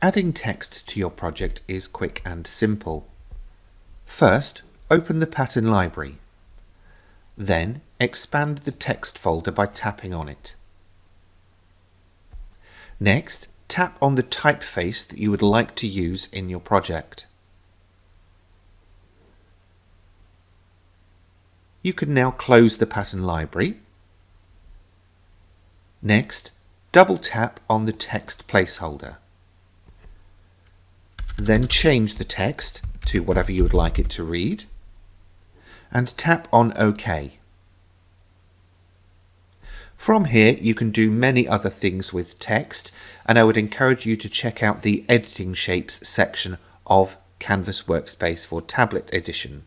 Adding text to your project is quick and simple. First, open the pattern library. Then, expand the text folder by tapping on it. Next, tap on the typeface that you would like to use in your project. You can now close the pattern library. Next, double tap on the text placeholder. Then change the text to whatever you would like it to read and tap on OK. From here you can do many other things with text, and I would encourage you to check out the editing shapes section of Canvas Workspace for Tablet Edition.